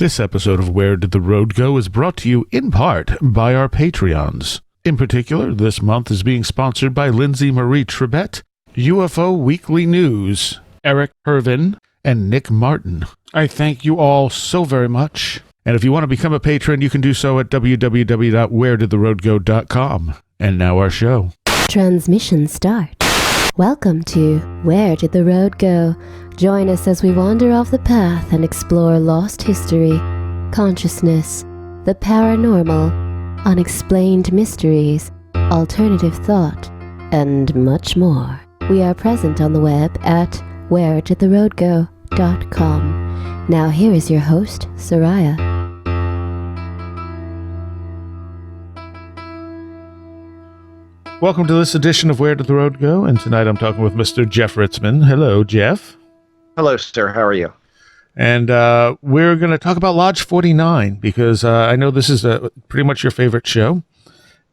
This episode of Where Did the Road Go is brought to you in part by our Patreons. In particular, this month is being sponsored by Lindsay Marie Trebet, UFO Weekly News, Eric Hervin, and Nick Martin. I thank you all so very much. And if you want to become a patron, you can do so at www.wheredidtheroadgo.com. And now our show. Transmission start. Welcome to Where Did the Road Go? Join us as we wander off the path and explore lost history, consciousness, the paranormal, unexplained mysteries, alternative thought, and much more. We are present on the web at wheredidtheroadgo.com. Now here is your host, Seriah. Welcome to this edition of Where Did the Road Go? And tonight I'm talking with Mr. Jeff Ritzmann. Hello, Jeff. Hello, sir. How are you? And we're going to talk about Lodge 49 because I know this is pretty much your favorite show.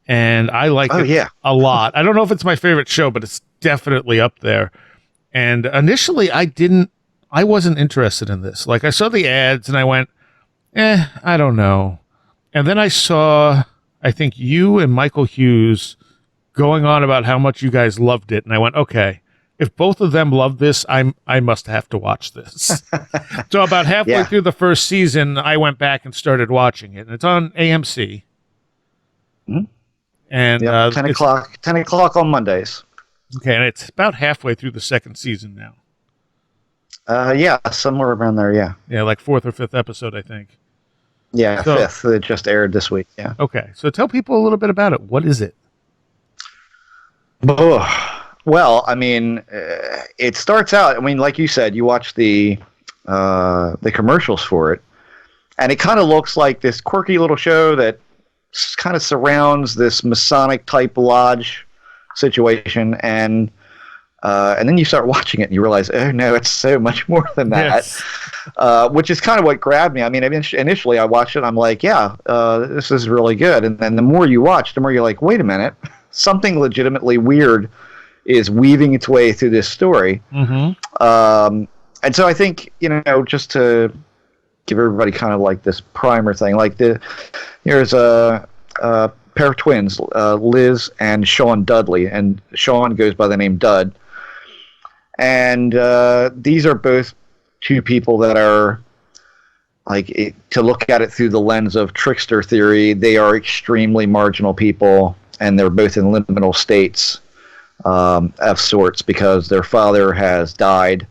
And I like it a lot. I don't know if it's my favorite show, but it's definitely up there. And initially I wasn't interested in this. Like I saw the ads and I went, I don't know. And then I saw, I think you and Michael Hughes going on about how much you guys loved it. And I went, okay, if both of them love this, I must have to watch this. So about halfway through the first season, I went back and started watching it. And it's on AMC. Mm-hmm. And 10 o'clock on Mondays. Okay, and it's about halfway through the second season now. Somewhere around there, yeah. Yeah, like fourth or fifth episode, I think. Yeah, fifth. It just aired this week, yeah. Okay, so tell people a little bit about it. What is it? Well, I mean, it starts out, I mean, like you said, you watch the commercials for it, and it kind of looks like this quirky little show that kind of surrounds this Masonic-type lodge situation, and then you start watching it and you realize, oh no, it's so much more than that. Yes. Which is kind of what grabbed me. I mean, initially I watched it, I'm like, this is really good, and then the more you watch, the more you're like, wait a minute, something legitimately weird is weaving its way through this story. Mm-hmm. And so I think, just to give everybody kind of like this primer thing, like here's a pair of twins, Liz and Sean Dudley, and Sean goes by the name Dud. And these are both two people that are, like, to look at it through the lens of trickster theory, they are extremely marginal people, and they're both in liminal states of sorts because their father has died.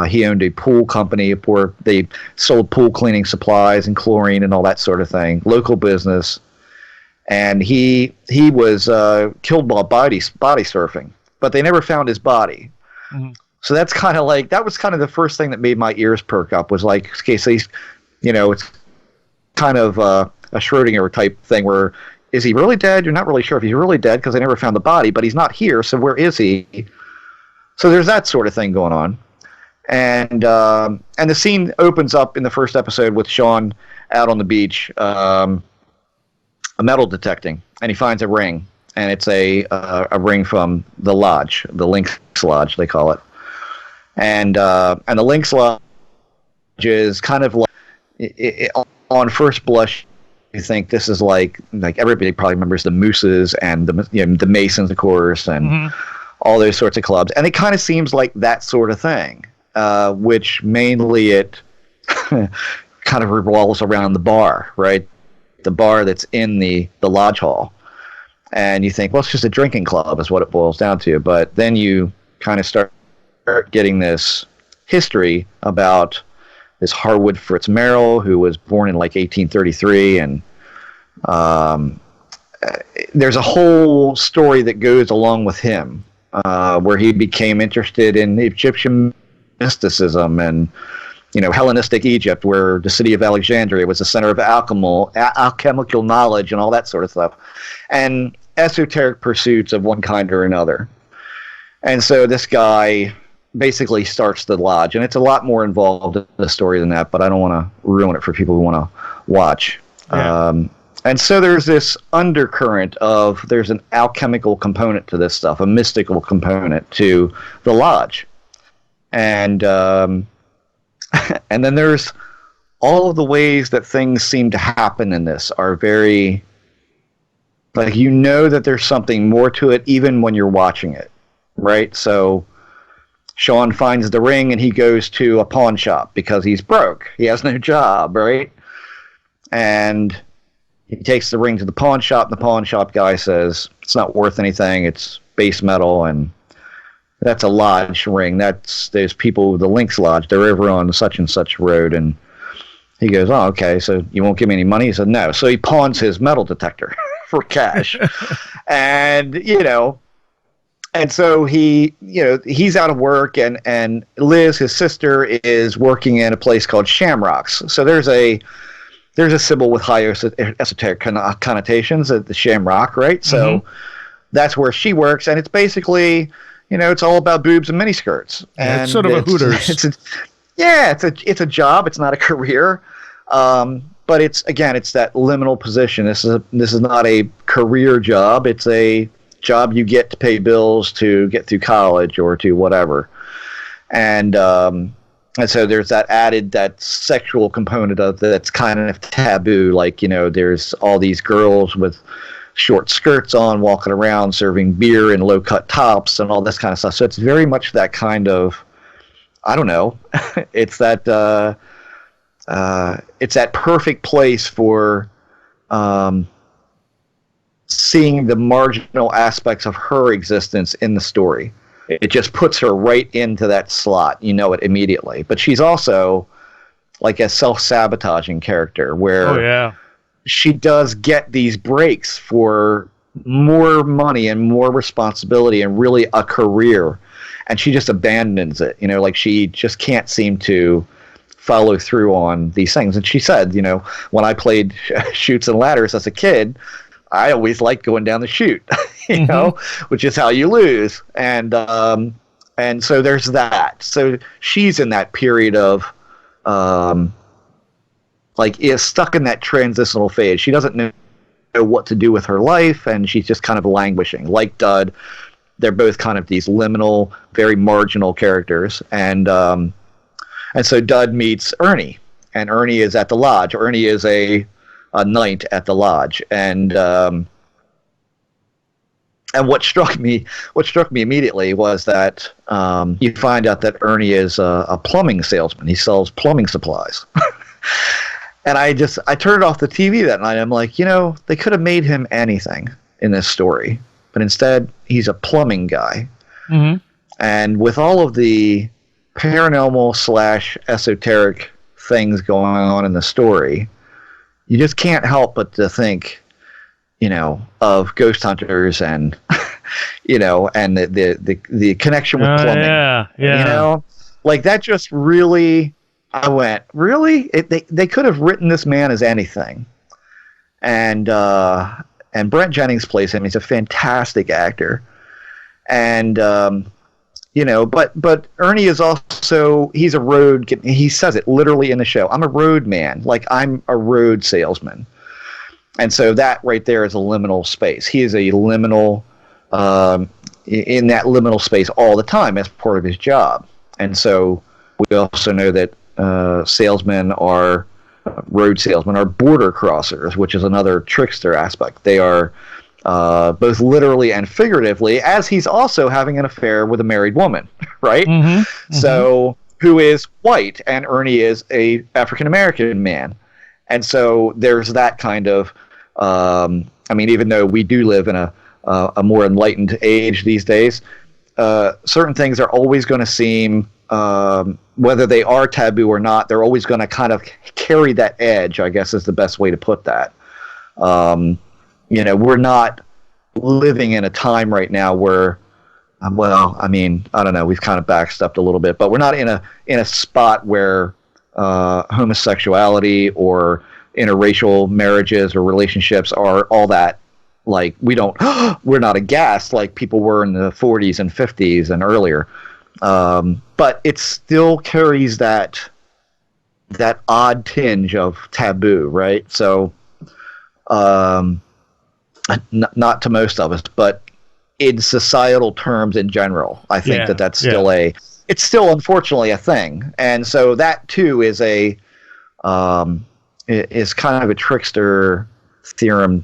He owned a pool company where they sold pool cleaning supplies and chlorine and all that sort of thing, local business. And he was killed while body surfing, but they never found his body. Mm-hmm. So that's kind of like, that was kind of the first thing that made my ears perk up, was like, okay, so he's, it's kind of a Schrodinger type thing where, is he really dead? You're not really sure if he's really dead because they never found the body, but he's not here, so where is he? So there's that sort of thing going on. And the scene opens up in the first episode with Sean out on the beach, metal detecting, and he finds a ring, and it's a ring from the lodge, the Lynx Lodge they call it, and the Lynx Lodge is kind of like, on first blush, you think this is like everybody probably remembers the Mooses and the Masons, of course, and all those sorts of clubs, and it kind of seems like that sort of thing, which mainly it kind of revolves around the bar, right? The bar that's in the lodge hall. And you think, well, it's just a drinking club is what it boils down to. But then you kind of start getting this history about this Harwood Fritz Merrill, who was born in like 1833. And there's a whole story that goes along with him, where he became interested in Egyptian mysticism and Hellenistic Egypt, where the city of Alexandria was the center of alchemical knowledge and all that sort of stuff, and esoteric pursuits of one kind or another. And so this guy basically starts the lodge, and it's a lot more involved in the story than that, but I don't want to ruin it for people who want to watch. Yeah. And so there's this undercurrent of, there's an alchemical component to this stuff, a mystical component to the lodge. And then there's all of the ways that things seem to happen in this are very, like, you know that there's something more to it even when you're watching it, right? So Sean finds the ring and he goes to a pawn shop because he's broke. He has no job, right? And he takes the ring to the pawn shop, and the pawn shop guy says, it's not worth anything, it's base metal, and that's a lodge ring. There's people, the Lynx Lodge, they're over on such and such road, and he goes, oh, okay, so you won't give me any money? He said, no. So he pawns his metal detector for cash. And, and so he's out of work, and Liz, his sister, is working in a place called Shamrocks. So there's a symbol with high esoteric connotations, the Shamrock, right? So that's where she works, and it's basically, it's all about boobs and miniskirts. And it's sort of a Hooters. It's a job. It's not a career. But it's that liminal position. This is not a career job. It's a job you get to pay bills, to get through college, or to whatever. And so there's that sexual component of that's kind of taboo. Like, there's all these girls with short skirts on walking around serving beer in low-cut tops and all this kind of stuff. So it's very much that kind of, I don't know, it's that perfect place for seeing the marginal aspects of her existence in the story. It just puts her right into that slot. You know it immediately. But she's also like a self-sabotaging character where she does get these breaks for more money and more responsibility and really a career. And she just abandons it. Like she just can't seem to follow through on these things. And she said, when I played Chutes and Ladders as a kid, I always liked going down the chute, which is how you lose. And so there's that. So she's in that period of, is stuck in that transitional phase. She doesn't know what to do with her life, and she's just kind of languishing. Like Dud, they're both kind of these liminal, very marginal characters. And so Dud meets Ernie, and Ernie is at the lodge. Ernie is a knight at the lodge, and what struck me immediately was that you find out that Ernie is a plumbing salesman. He sells plumbing supplies. And I turned off the TV that night. I'm like, they could have made him anything in this story, but instead he's a plumbing guy. Mm-hmm. And with all of the paranormal / esoteric things going on in the story, you just can't help but to think, of ghost hunters and, and the connection with plumbing. Yeah. Like that just really, I went, really? They could have written this man as anything. And Brent Jennings plays him. He's a fantastic actor. And, but Ernie is also, he's a road, he says it literally in the show, I'm a road man, like I'm a road salesman. And so that right there is a liminal space. He is a liminal, in that liminal space all the time as part of his job. And so we also know that road salesmen are border crossers, which is another trickster aspect. They are both literally and figuratively, as he's also having an affair with a married woman, right? Mm-hmm, mm-hmm. So, who is white, and Ernie is a African-American man. And so there's that kind of, even though we do live in a more enlightened age these days, certain things are always going to seem, whether they are taboo or not, they're always going to kind of carry that edge, I guess is the best way to put that. We're not living in a time right now where, I don't know, we've kind of backstepped a little bit, but we're not in a spot where homosexuality or interracial marriages or relationships are all that, like, we're not aghast like people were in the 40s and 50s and earlier. But it still carries that odd tinge of taboo, right? So, not to most of us, but in societal terms in general, I think that's still it's still unfortunately a thing. And so that too is is kind of a trickster theorem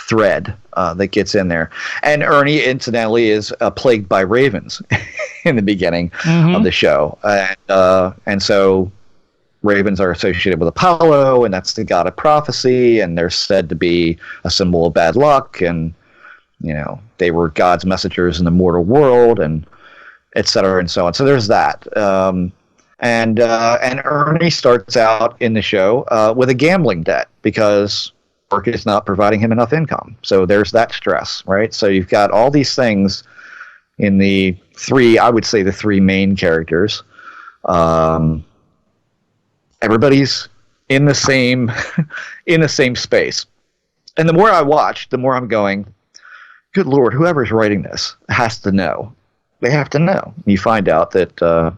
thread that gets in there. And Ernie, incidentally, is plagued by ravens in the beginning of the show. And so ravens are associated with Apollo, and that's the god of prophecy, and they're said to be a symbol of bad luck, and they were God's messengers in the mortal world, and et cetera, and so on. So there's that. And Ernie starts out in the show with a gambling debt because work is not providing him enough income. So there's that stress, right? So you've got all these things in the three main characters. Everybody's in the same space. And the more I watch, the more I'm going, good Lord, whoever's writing this has to know. They have to know. You find out that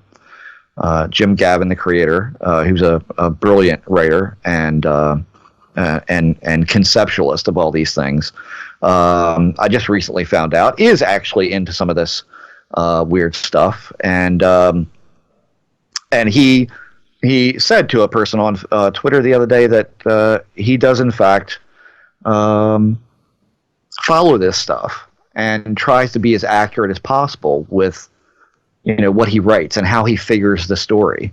Jim Gavin, the creator, who's a brilliant writer and conceptualist of all these things, I just recently found out is actually into some of this weird stuff, and he said to a person on Twitter the other day that he does in fact follow this stuff and tries to be as accurate as possible with what he writes and how he figures the story.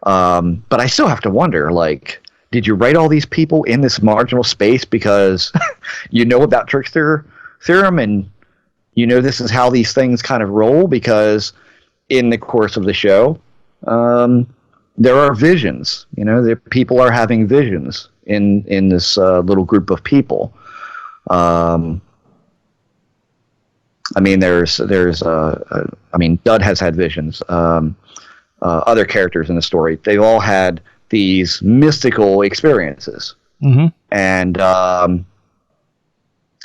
But I still have to wonder, like, did you write all these people in this marginal space because you know about trickster theorem and this is how these things kind of roll? Because in the course of the show, there are visions. People are having visions in this little group of people. Dud has had visions. Other characters in the story, they've all had these mystical experiences, and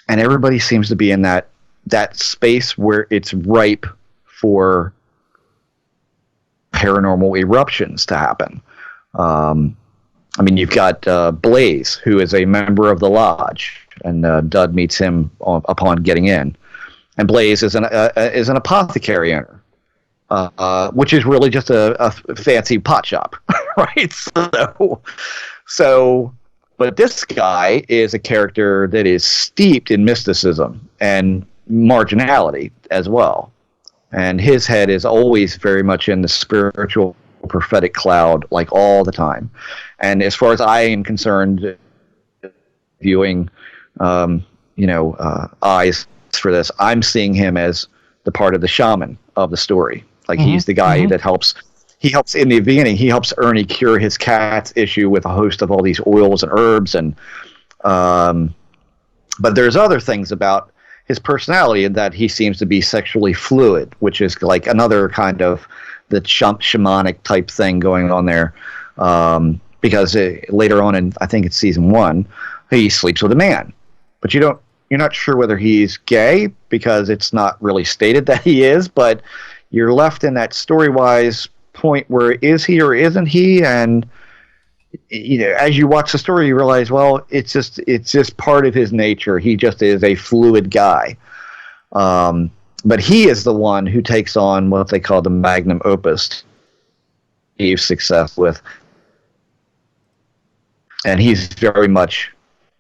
everybody seems to be in that space where it's ripe for paranormal eruptions to happen. You've got Blaze, who is a member of the Lodge, and Dud meets him upon getting in. And Blaze is an apothecary owner, which is really just a fancy pot shop, right? But this guy is a character that is steeped in mysticism and marginality as well. And his head is always very much in the spiritual, prophetic cloud, like all the time. And as far as I am concerned, viewing, eyes for this, I'm seeing him as the part of the shaman of the story. Like he's the guy that helps. He helps in the beginning. He helps Ernie cure his cat's issue with a host of all these oils and herbs, and but there's other things about his personality in that he seems to be sexually fluid, which is like another kind of the shamanic type thing going on there. Because later on in, I think it's season 1, he sleeps with a man, but you're not sure whether he's gay because it's not really stated that he is, but you're left in that story-wise point where is he or isn't he? And as you watch the story, you realize, well, it's just part of his nature. He just is a fluid guy. But he is the one who takes on what they call the magnum opus, achieve success with, and he's very much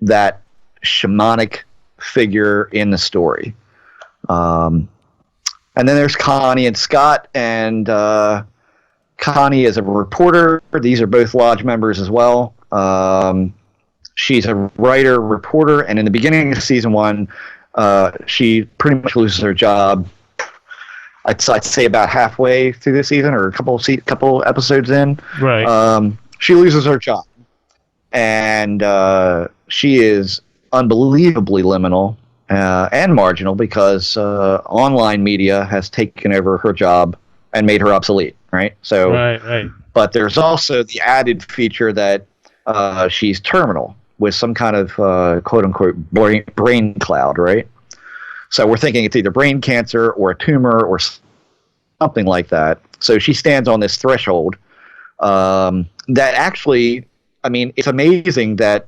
that shamanic figure in the story. And then there's Connie and Scott, and Connie is a reporter. These are both Lodge members as well. She's a writer, reporter, and in the beginning of season 1, she pretty much loses her job. I'd say about halfway through the season, or a couple episodes in. Right. She loses her job, and she is unbelievably liminal and marginal because online media has taken over her job and made her obsolete. Right. So. Right. But there's also the added feature that she's terminal with some kind of quote unquote brain cloud. Right. So we're thinking it's either brain cancer or a tumor or something like that. So she stands on this threshold that actually, it's amazing that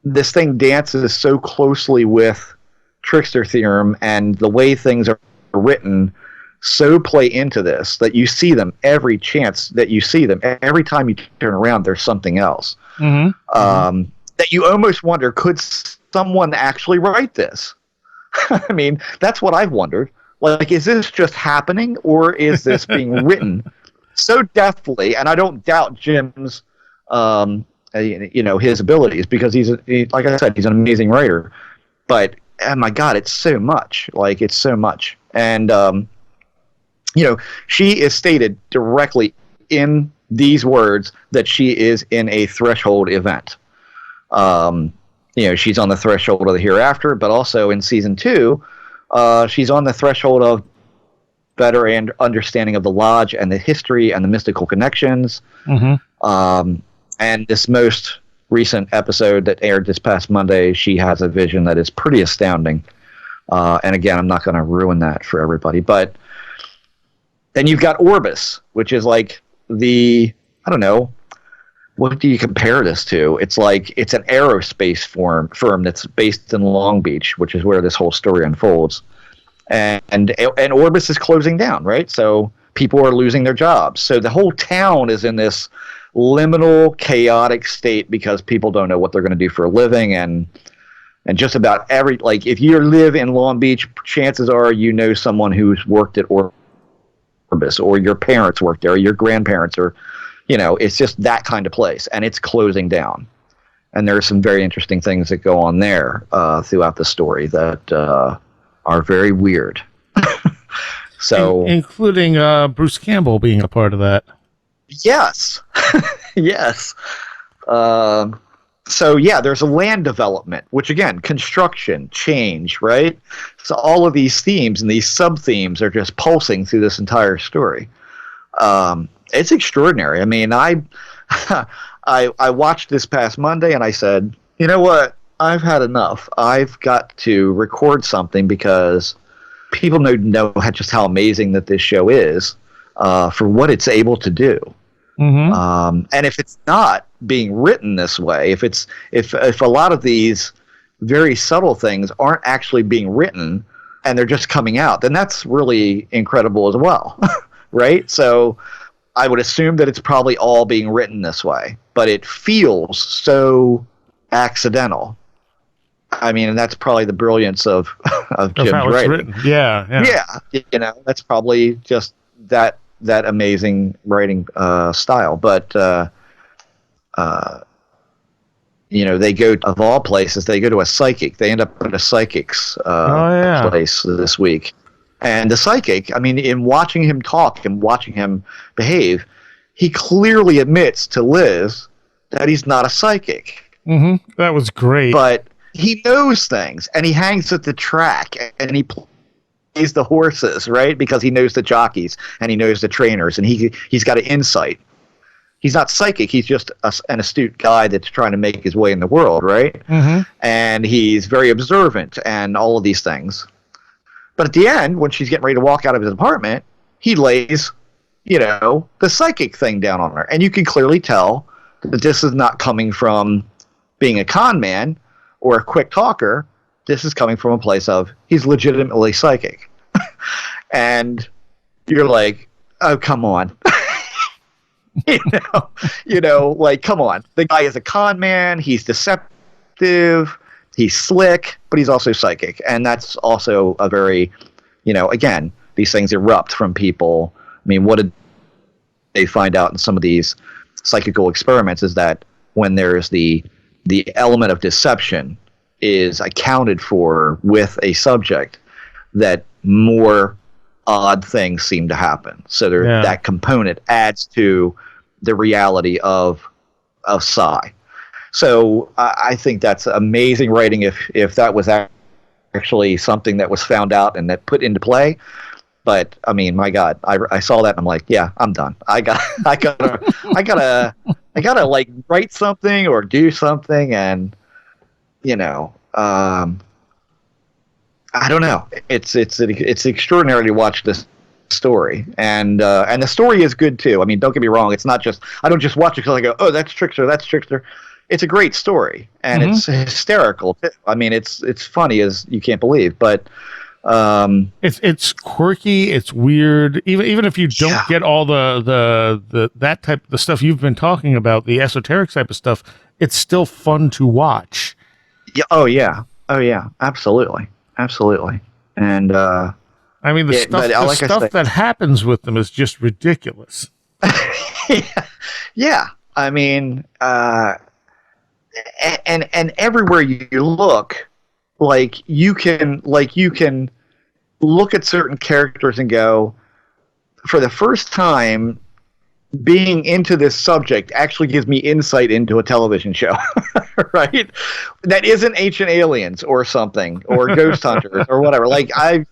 this thing dances so closely with trickster theorem and the way things are written so play into this that you see them every chance that you see them. Every time you turn around, there's something else. That you almost wonder, could someone actually write this? I mean, that's what I've wondered. Like, is this just happening, or is this being written so deftly? And I don't doubt Jim's, his abilities, because like I said, he's an amazing writer. But oh my God, it's so much. Like, it's so much. And she is stated directly in these words that she is in a threshold event. She's on the threshold of the hereafter, but also in season 2, she's on the threshold of better and understanding of the Lodge and the history and the mystical connections. And this most recent episode that aired this past Monday, she has a vision that is pretty astounding. And again, I'm not going to ruin that for everybody. But then you've got Orbis, which is like I don't know, what do you compare this to? It's like it's an aerospace firm that's based in Long Beach, which is where this whole story unfolds. And Orbis is closing down, right? So people are losing their jobs. So the whole town is in this liminal, chaotic state because people don't know what they're going to do for a living. And just about if you live in Long Beach, chances are you know someone who's worked at Orbis, or your parents worked there, or your grandparents, or it's just that kind of place, and it's closing down. And there are some very interesting things that go on there throughout the story that are very weird. So, including Bruce Campbell being a part of that. Yes, yes. So yeah, there's a land development, which again, construction, change, right? So all of these themes and these sub-themes are just pulsing through this entire story. It's extraordinary. I mean, I watched this past Monday and I said, you know what? I've had enough. I've got to record something because people know just how amazing that this show is for what it's able to do. And if it's not being written this way, if a lot of these very subtle things aren't actually being written and they're just coming out, then that's really incredible as well. Right? So I would assume that it's probably all being written this way, but it feels so accidental. I mean, and that's probably the brilliance of Jim's writing. Yeah. That's probably just that amazing writing style. But they go, of all places, they go to a psychic. They end up at a psychic's place this week. And the psychic, I mean, in watching him talk and watching him behave, he clearly admits to Liz that he's not a psychic. That was great. But he knows things, and he hangs at the track, and he plays the horses, right? Because he knows the jockeys, and he knows the trainers, and he's got an insight. He's not psychic. He's just an astute guy that's trying to make his way in the world, right? And he's very observant and all of these things. But at the end, when she's getting ready to walk out of his apartment, he lays, the psychic thing down on her. And you can clearly tell that this is not coming from being a con man or a quick talker. This is coming from a place of he's legitimately psychic. And you're like, oh, come on. Come on. The guy is a con man. He's deceptive. He's slick, but he's also psychic. And that's also a very, again, these things erupt from people. I mean, what did they find out in some of these psychical experiments is that when there's the element of deception is accounted for with a subject, that more odd things seem to happen. So that component adds to the reality of psi. So I think that's amazing writing if that was actually something that was found out and that put into play. But I mean, my God, I saw that and I'm like, yeah, I'm done. I gotta like write something or do something, and I don't know. It's extraordinary to watch this story, and the story is good too. I mean, don't get me wrong. It's not just I don't just watch it because I go, oh, that's Trickster, that's Trickster. It's a great story, and it's hysterical too. I mean, it's funny as you can't believe, but It's quirky, it's weird. Even if you don't get all the that type the stuff you've been talking about, the esoteric type of stuff, it's still fun to watch. Yeah. Oh yeah. Absolutely. And I mean, the stuff that happens with them is just ridiculous. Yeah. I mean, and everywhere you look, you can look at certain characters and go, for the first time, being into this subject actually gives me insight into a television show, right? That isn't Ancient Aliens or something, or Ghost Hunters or whatever. I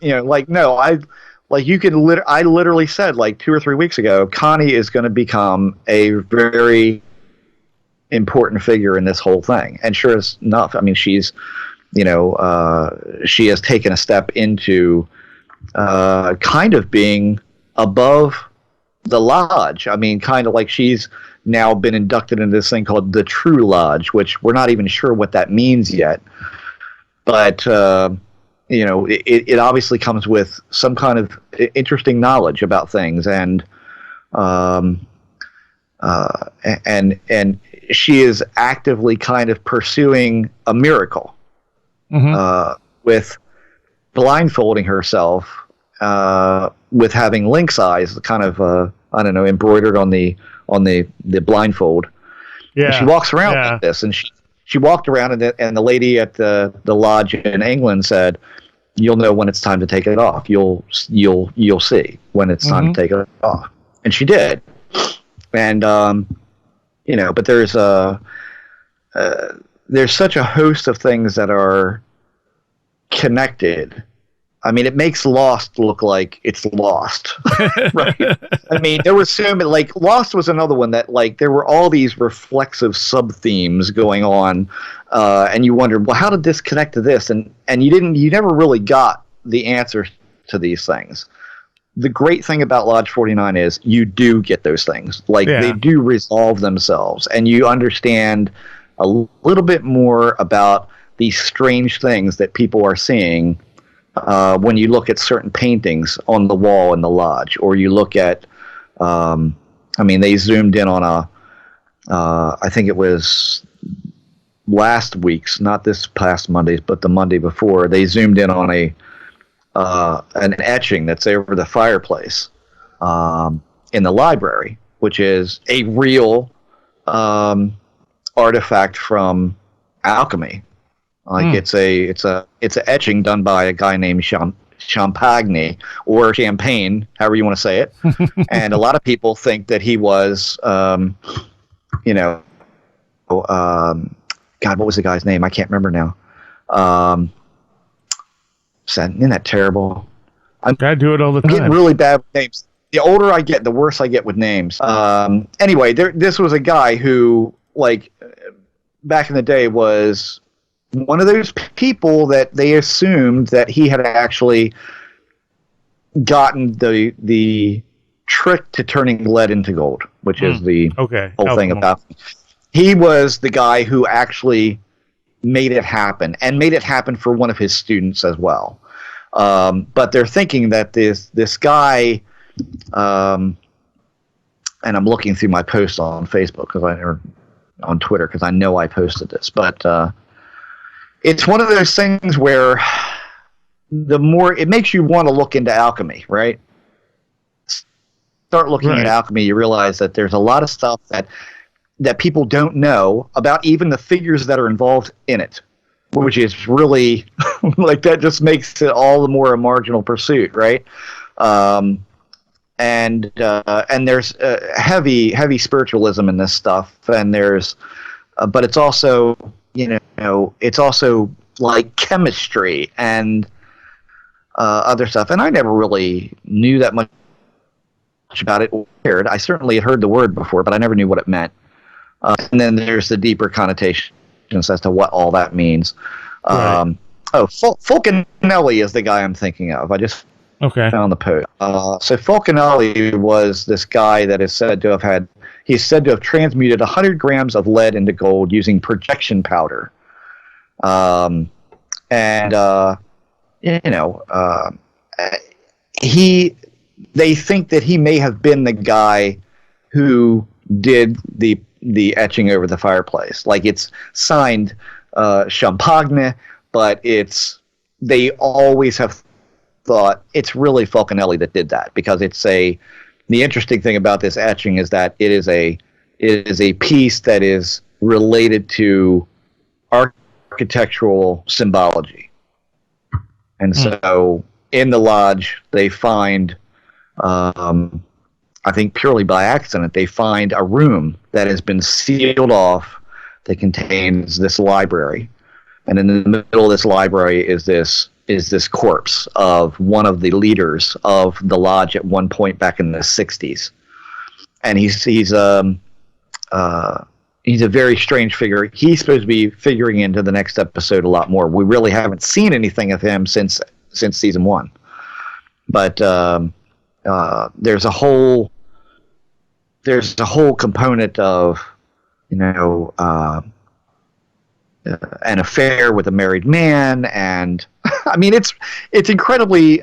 literally said 2 or 3 weeks ago, Connie is going to become a very important figure in this whole thing. And sure enough, I mean, she's, she has taken a step into kind of being above the lodge. I mean, kind of like she's now been inducted into this thing called the True Lodge, which we're not even sure what that means yet. But, it obviously comes with some kind of interesting knowledge about things. And she is actively kind of pursuing a miracle with blindfolding herself, with having lynx eyes, kind of embroidered on the blindfold. Yeah, and she walks around like this, and she walked around, and the lady at the lodge in England said, "You'll know when it's time to take it off. You'll see when it's time to take it off." And she did. And but there's such a host of things that are connected. I mean, it makes Lost look like it's Lost, right? I mean, there was so many, Lost was another one that, there were all these reflexive sub-themes going on, and you wondered, well, how did this connect to this? And you never really got the answer to these things. The great thing about Lodge 49 is you do get those things. They do resolve themselves, and you understand a little bit more about these strange things that people are seeing when you look at certain paintings on the wall in the lodge, or you look at, they zoomed in on I think it was last week's, not this past Monday's, but the Monday before, they zoomed in on an etching that's over the fireplace in the library, which is a real artifact from Alchemy. It's an etching done by a guy named Champagne, or Champagne, however you want to say it. And a lot of people think that he was, God, what was the guy's name? I can't remember now. Isn't that terrible? I do it all the time. I'm getting really bad with names. The older I get, the worse I get with names. Anyway, this was a guy who, back in the day, was one of those people that they assumed that he had actually gotten the trick to turning lead into gold, which is the whole thing about. He was the guy who actually made it happen, and made it happen for one of his students as well. But they're thinking that this guy, and I'm looking through my post on Facebook or on Twitter, because I know I posted this, but it's one of those things where the more it makes you want to look into alchemy, right? Start looking at alchemy, you realize that there's a lot of stuff that people don't know about, even the figures that are involved in it, which is really that just makes it all the more a marginal pursuit, right? And there's heavy spiritualism in this stuff, and there's but it's also it's also like chemistry and other stuff, and I never really knew that much about it. I certainly had heard the word before, but I never knew what it meant. And then there's the deeper connotations as to what all that means. Right. Fulcanelli is the guy I'm thinking of. I just found the post. So Fulcanelli was this guy that is said to have transmuted 100 grams of lead into gold using projection powder. they think that he may have been the guy who did the etching over the fireplace. Like, it's signed Champagne, but they always have thought it's really Falconelli that did that, because the interesting thing about this etching is that it is a piece that is related to architectural symbology. And so in the lodge, they find, I think purely by accident, they find a room that has been sealed off that contains this library. And in the middle of this library is this corpse of one of the leaders of the lodge at one point back in the 60s. And he's a very strange figure. He's supposed to be figuring into the next episode a lot more. We really haven't seen anything of him since season 1. But there's a whole component of, an affair with a married man, and I mean it's an incredibly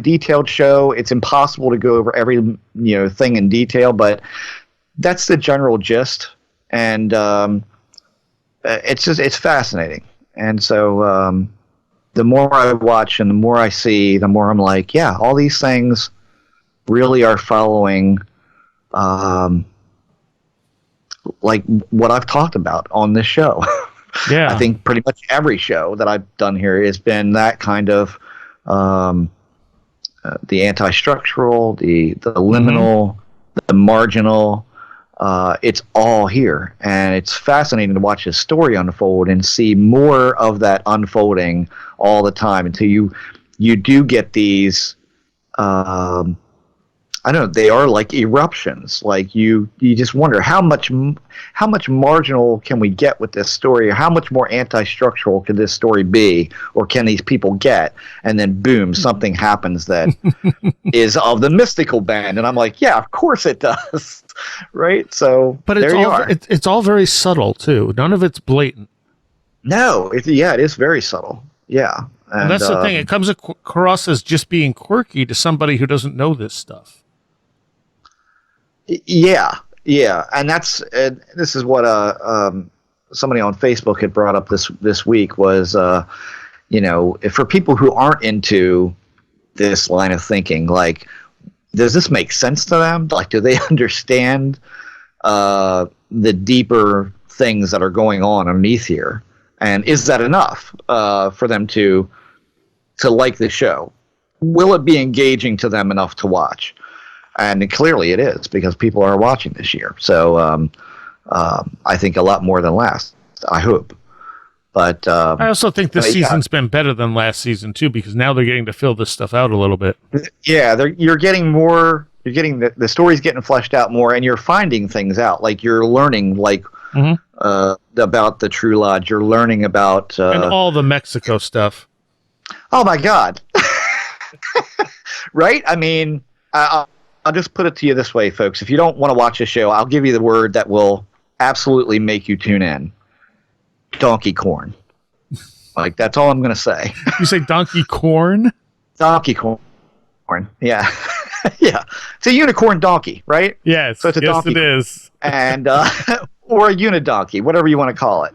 detailed show. It's impossible to go over every thing in detail, but that's the general gist, and it's fascinating. And so the more I watch and the more I see, the more I'm like, yeah, all these things really are following like what I've talked about on this show. Yeah. I think pretty much every show that I've done here has been that kind of the anti-structural, the liminal, the marginal. It's all here, and it's fascinating to watch this story unfold and see more of that unfolding all the time until you do get these. I don't know. They are like eruptions. Like you just wonder how much marginal can we get with this story, or how much more anti-structural could this story be, or can these people get? And then boom, something happens that is of the mystical band, and I'm like, yeah, of course it does, right? So, but it's all very subtle too. None of it's blatant. No, it is very subtle. Yeah, and that's the thing. It comes across as just being quirky to somebody who doesn't know this stuff. Yeah, and this is what somebody on Facebook had brought up this week was for people who aren't into this line of thinking, like, does this make sense to them? Like, do they understand the deeper things that are going on underneath here, and is that enough for them to like the show? Will it be engaging to them enough to watch? And clearly it is, because people are watching this year. So I think a lot more than last, I hope. But I also think this season's been better than last season, too, because now they're getting to fill this stuff out a little bit. Yeah, you're getting more. You're getting the story's getting fleshed out more, and you're finding things out. Like, you're learning, like, about the True Lodge. You're learning about... and all the Mexico stuff. Oh, my God. Right? I mean... I'll just put it to you this way, folks. If you don't want to watch a show, I'll give you the word that will absolutely make you tune in. Donkey corn. Like, that's all I'm going to say. You say donkey corn? Donkey corn. Yeah. Yeah. It's a unicorn donkey, right? Yes. So it's a donkey. It is. And, or a unidonkey, whatever you want to call it.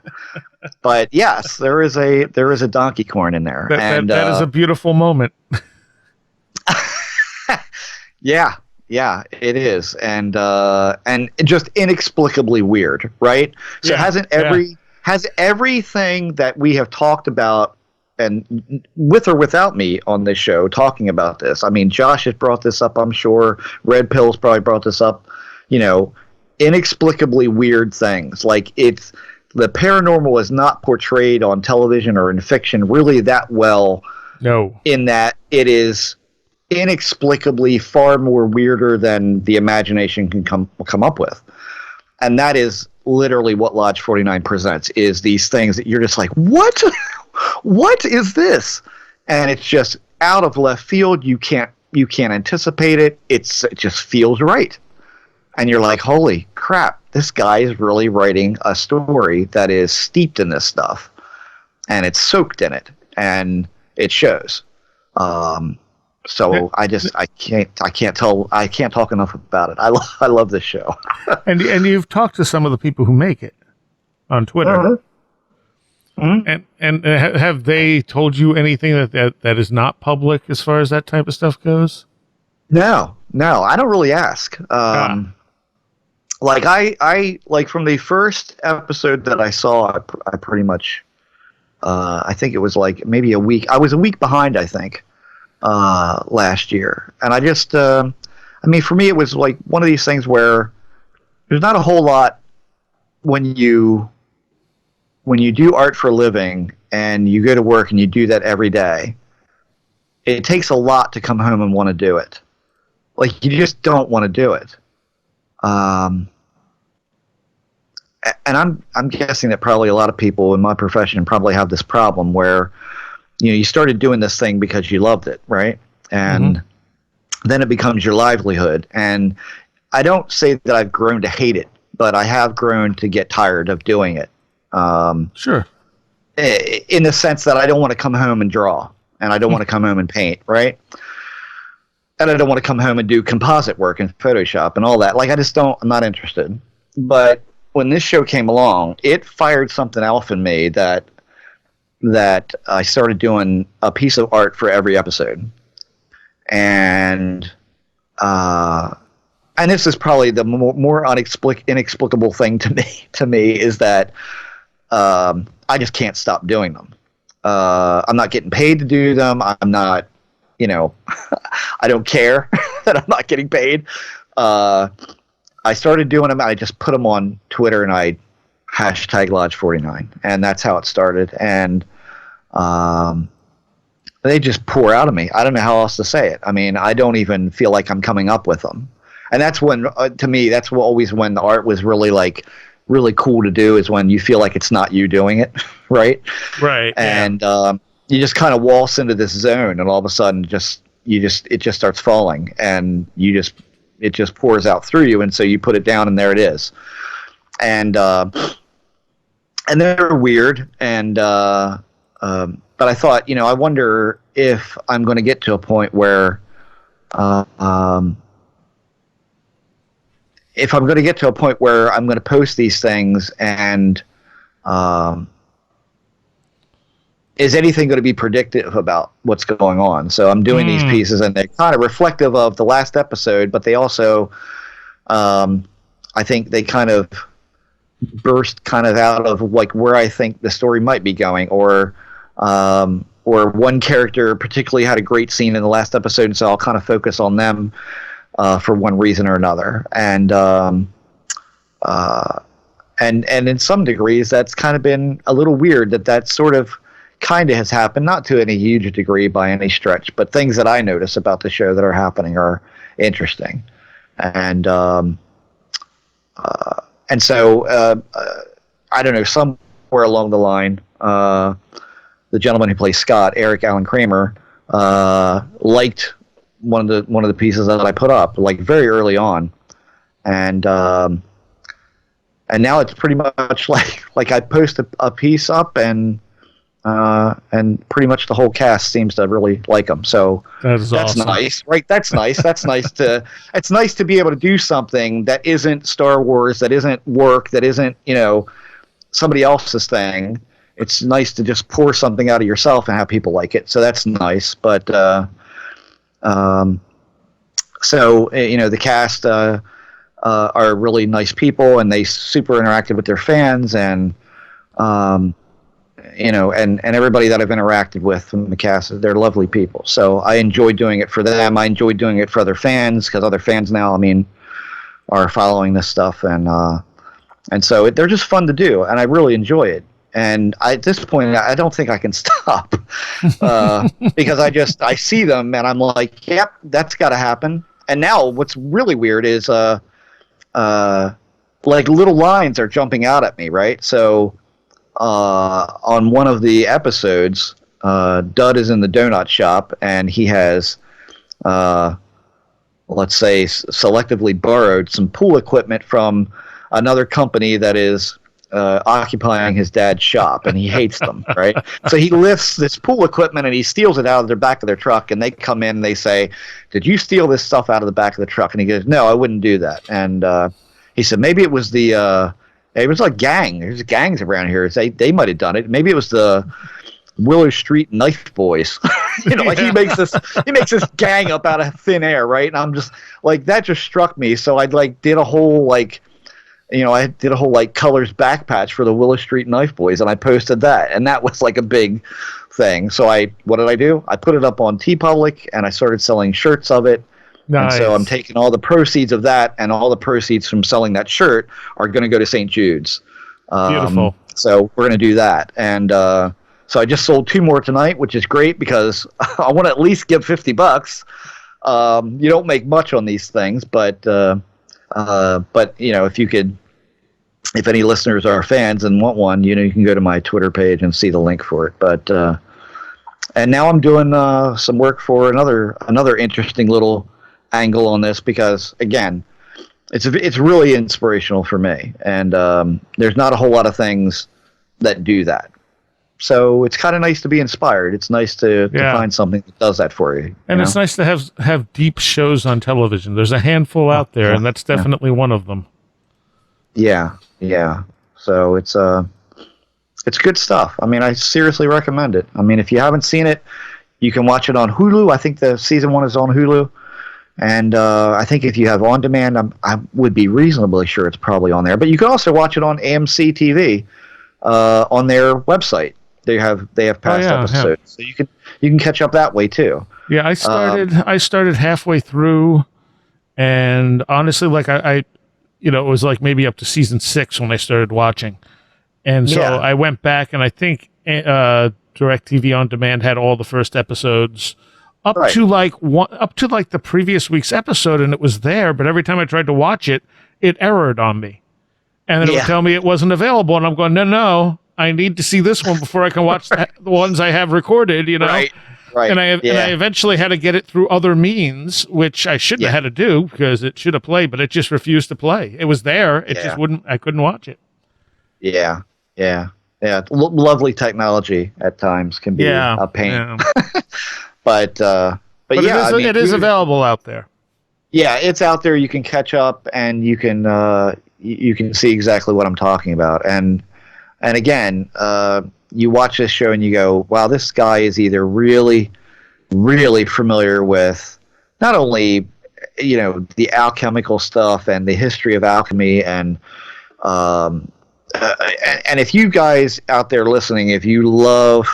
But yes, there is a donkey corn in there. That is a beautiful moment. Yeah, it is, and just inexplicably weird, right? So has everything that we have talked about, and with or without me on this show talking about this. I mean, Josh has brought this up, I'm sure. Red Pill's probably brought this up. Inexplicably weird things. Like, it's the paranormal is not portrayed on television or in fiction really that well. No, in that it is inexplicably far more weirder than the imagination can come up with. And that is literally what Lodge 49 presents, is these things that you're just like, what is this? And it's just out of left field. You can't anticipate it. It just feels right. And you're like, holy crap, this guy is really writing a story that is steeped in this stuff, and it's soaked in it. And it shows. So I can't talk enough about it. I love this show. and you've talked to some of the people who make it on Twitter. Uh-huh. Mm-hmm. And have they told you anything that is not public as far as that type of stuff goes? No, I don't really ask. Like I like from the first episode that I saw, I pretty much, I think it was like maybe a week. I was a week behind, I think, last year, and I just, I mean, for me, it was like one of these things where there's not a whole lot when you do art for a living and you go to work and you do that every day. It takes a lot to come home and want to do it. Like, you just don't want to do it. And I'm guessing that probably a lot of people in my profession probably have this problem where, you started doing this thing because you loved it, right? And then it becomes your livelihood. And I don't say that I've grown to hate it, but I have grown to get tired of doing it. Sure. In the sense that I don't want to come home and draw, and I don't want to come home and paint, right? And I don't want to come home and do composite work in Photoshop and all that. Like, I'm not interested. But when this show came along, it fired something else in me that I started doing a piece of art for every episode. And this is probably the more inexplicable thing to me is that I just can't stop doing them. I'm not getting paid to do them. I'm not, I don't care that I'm not getting paid. I started doing them. I just put them on Twitter and I hashtag Lodge49, and that's how it started. And they just pour out of me. I don't know how else to say it. I mean, I don't even feel like I'm coming up with them. And that's when, to me, that's always when the art was really really cool to do, is when you feel like it's not you doing it, right? Right. And you just kind of waltz into this zone, and all of a sudden, it just starts falling, and it just pours out through you, and so you put it down, and there it is. And they're weird, and but I thought, I wonder if I'm going to get to a point where if I'm going to get to a point where I'm going to post these things, and is anything going to be predictive about what's going on? So I'm doing these pieces, and they're kind of reflective of the last episode, but they also, I think they kind of burst kind of out of like where I think the story might be going, or one character particularly had a great scene in the last episode, and so I'll kind of focus on them for one reason or another. And in some degrees, that's kind of been a little weird that sort of kind of has happened, not to any huge degree by any stretch, but things that I notice about the show that are happening are interesting. And so I don't know, somewhere along the line, the gentleman who plays Scott, Eric Allen Kramer, liked one of the pieces that I put up, like very early on, and now it's pretty much like I post a piece up, and pretty much the whole cast seems to really like them. So that's awesome. Nice, right? That's nice. It's nice to be able to do something that isn't Star Wars, that isn't work, that isn't somebody else's thing. It's nice to just pour something out of yourself and have people like it. So that's nice. But the cast are really nice people, and they super interacted with their fans, and and everybody that I've interacted with from the cast, they're lovely people. So I enjoy doing it for them. I enjoy doing it for other fans, because other fans now, are following this stuff, and so they're just fun to do, and I really enjoy it. And at this point, I don't think I can stop, because I see them, and I'm like, yep, that's got to happen. And now what's really weird is like little lines are jumping out at me, right? So on one of the episodes, Dud is in the donut shop, and he has, let's say, selectively borrowed some pool equipment from another company that is occupying his dad's shop, and he hates them, right? So he lifts this pool equipment and he steals it out of the back of their truck, and they come in and they say, "Did you steal this stuff out of the back of the truck?" And he goes, "No, I wouldn't do that." And he said, "Maybe it was it was a gang. There's gangs around here. They might have done it. Maybe it was the Willow Street Knife Boys." Like he makes this gang up out of thin air, right? And I'm just like, that just struck me. So I did a whole I did a whole colors back patch for the Willow Street Knife Boys, and I posted that, and that was a big thing. So what did I do? I put it up on TeePublic, and I started selling shirts of it. Nice. And so I'm taking all the proceeds of that, and all the proceeds from selling that shirt are going to go to St. Jude's. Beautiful. So we're going to do that, and so I just sold 2 more tonight, which is great because I want to at least give $50. You don't make much on these things, but if any listeners are fans and want one, you can go to my Twitter page and see the link for it. But and now I'm doing some work for another interesting little angle on this, because again, it's really inspirational for me, and there's not a whole lot of things that do that. So it's kind of nice to be inspired. It's nice to find something that does that for you. And it's nice to have deep shows on television. There's a handful out there, and that's definitely one of them. Yeah. So it's good stuff. I mean, I seriously recommend it. I mean, if you haven't seen it, you can watch it on Hulu. I think the season 1 is on Hulu. And I think if you have on demand, I would be reasonably sure it's probably on there. But you can also watch it on AMC TV on their website. They have past episodes, so you can catch up that way too. Yeah, I started halfway through, and honestly, I it was maybe up to season 6 when I started watching, and so I went back, and I think DirecTV On Demand had all the first episodes up to the previous week's episode, and it was there. But every time I tried to watch it, it errored on me, and then it would tell me it wasn't available, and I'm going, no. I need to see this one before I can watch the ones I have recorded, Right. And I eventually had to get it through other means, which I shouldn't have had to do, because it should have played, but it just refused to play. It was there. It just wouldn't. I couldn't watch it. Yeah. Lovely technology at times can be a pain. Yeah. but it is available out there. Yeah, it's out there. You can catch up, and you can see exactly what I'm talking about. And again, you watch this show and you go, wow, this guy is either really, really familiar with not only, the alchemical stuff and the history of alchemy, and if you guys out there listening, if you love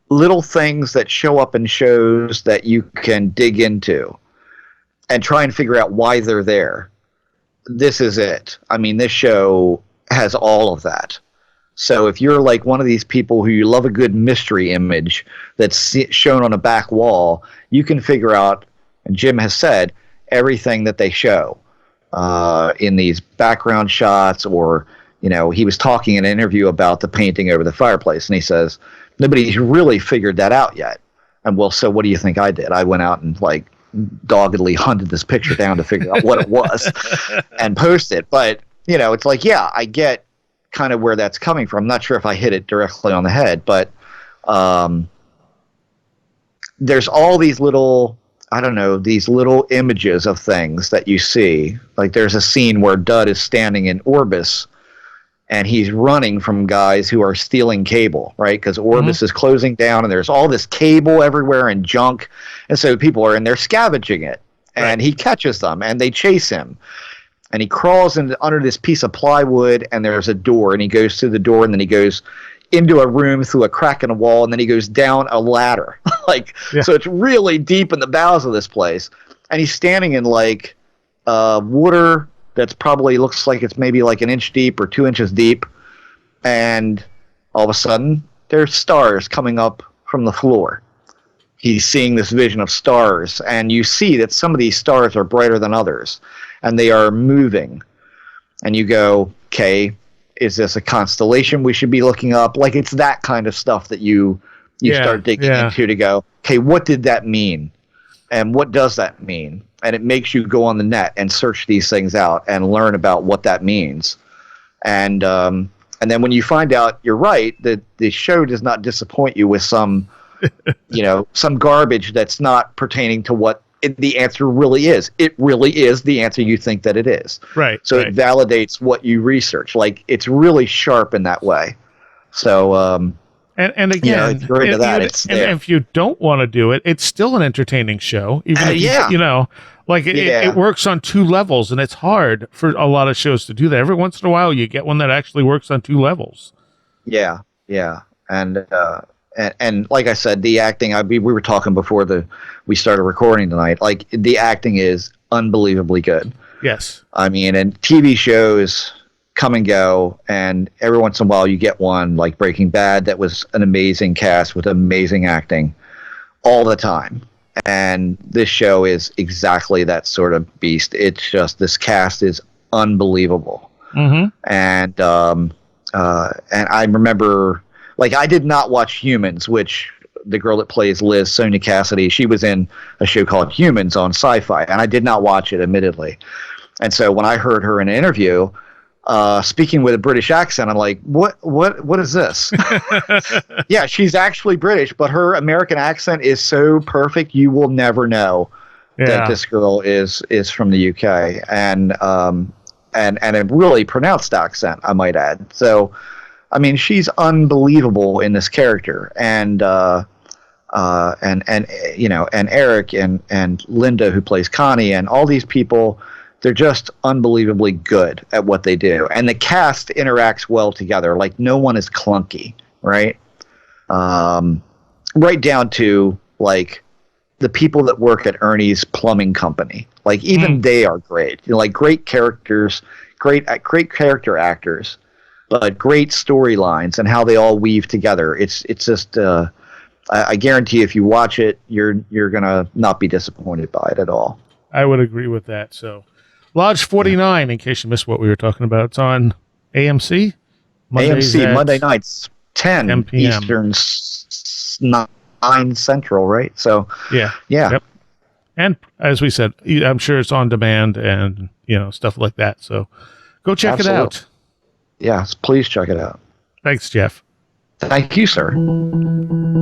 little things that show up in shows that you can dig into and try and figure out why they're there, this is it. I mean, this show has all of that. So if you're like one of these people who you love a good mystery image that's shown on a back wall, you can figure out, and Jim has said, everything that they show in these background shots, or, he was talking in an interview about the painting over the fireplace, and he says, nobody's really figured that out yet. And well, so what do you think I did? I went out and doggedly hunted this picture down to figure out what it was and post it. But it's I get kind of where that's coming from. I'm not sure if I hit it directly on the head, but there's all these little images of things that you see. Like there's a scene where Dud is standing in Orbis, and he's running from guys who are stealing cable, right? Because Orbis is closing down, and there's all this cable everywhere and junk. And so people are in there scavenging it. And he catches them, and they chase him. And he crawls under this piece of plywood, and there's a door. And he goes through the door, and then he goes into a room through a crack in a wall, and then he goes down a ladder. So it's really deep in the bowels of this place. And he's standing in, water that's probably looks like it's maybe an inch deep or 2 inches deep, and all of a sudden there's stars coming up from the floor. He's seeing this vision of stars, and you see that some of these stars are brighter than others, and they are moving, and you go, okay, is this a constellation we should be looking up? It's that kind of stuff that you start digging into to go, okay, what did that mean? And what does that mean? And it makes you go on the net and search these things out and learn about what that means. And then when you find out you're right, that the show does not disappoint you with some, some garbage that's not pertaining to what the answer really is. It really is the answer you think that it is. Right. So it validates what you research. Like, it's really sharp in that way. So, and again, if you're into that, it's there. And if you don't want to do it, it's still an entertaining show. Even if it works on two levels, and it's hard for a lot of shows to do that. Every once in a while, you get one that actually works on two levels. Yeah, and like I said, the acting. We were talking before we started recording tonight. Like, the acting is unbelievably good. Yes, I mean, and TV shows come and go, and every once in a while you get one like Breaking Bad that was an amazing cast with amazing acting all the time. And this show is exactly that sort of beast. It's just, this cast is unbelievable. Mm-hmm. And I remember, like, I did not watch Humans, which the girl that plays Liz, Sonia Cassidy, she was in a show called Humans on Sci-Fi, and I did not watch it, admittedly. And so when I heard her in an interview speaking with a British accent, I'm like, what is this? Yeah, she's actually British, but her American accent is so perfect, you will never know that this girl is from the UK, and a really pronounced accent, I might add. So, I mean, she's unbelievable in this character, and Eric and Linda, who plays Connie, and all these people. They're just unbelievably good at what they do. And the cast interacts well together. Like, no one is clunky, right? Right down to, like, the people that work at Ernie's plumbing company. Like, even they are great. Like, great characters, great character actors, but great storylines and how they all weave together. It's just, I guarantee if you watch it, you're going to not be disappointed by it at all. I would agree with that, so... Lodge 49, in case you missed what we were talking about, it's on AMC? Monday nights, 10 p.m. Eastern, 9 Central, right? So, yeah. Yep. And as we said, I'm sure it's on demand and, stuff like that. So go check it out. Yes, please check it out. Thanks, Jeff. Thank you, sir.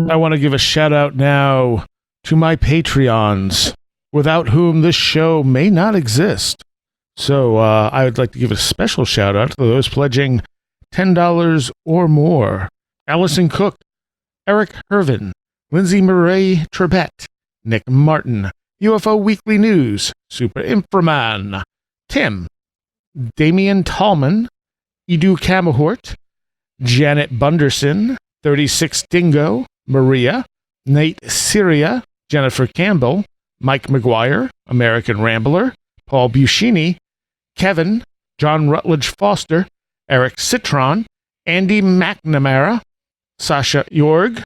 I want to give a shout out now to my Patreons, without whom this show may not exist. So I would like to give a special shout out to those pledging $10 or more. Allison Cook, Eric Hervin, Lindsay Murray Trebet, Nick Martin, UFO Weekly News, Super Inframan, Tim, Damian Tallman, Edu Kamahort, Janet Bunderson, 36 Dingo, Maria, Nate Seriah, Jennifer Campbell, Mike McGuire, American Rambler, Paul Buscini, Kevin, John Rutledge Foster, Eric Citron, Andy McNamara, Sasha Jorg,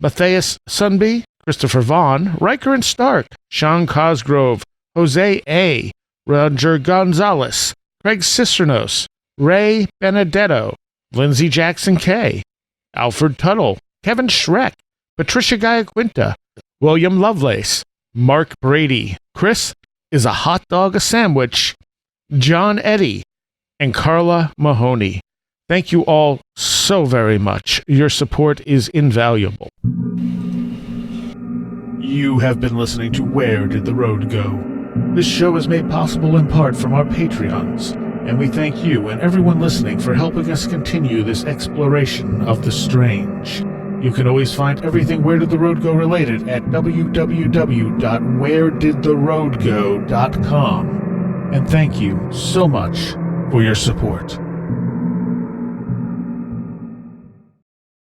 Matthias Sunby, Christopher Vaughn, Riker and Stark, Sean Cosgrove, Jose A., Roger Gonzalez, Craig Cisternos, Ray Benedetto, Lindsey Jackson K., Alfred Tuttle, Kevin Schreck, Patricia Giaquinta, William Lovelace, Mark Brady, Chris is a hot dog a sandwich, John Eddy, and Carla Mahoney. Thank you all so very much. Your support is invaluable. You have been listening to Where Did the Road Go? This show is made possible in part from our Patreons, and we thank you and everyone listening for helping us continue this exploration of the strange. You can always find everything Where Did the Road Go related at www.wheredidtheroadgo.com. And thank you so much for your support.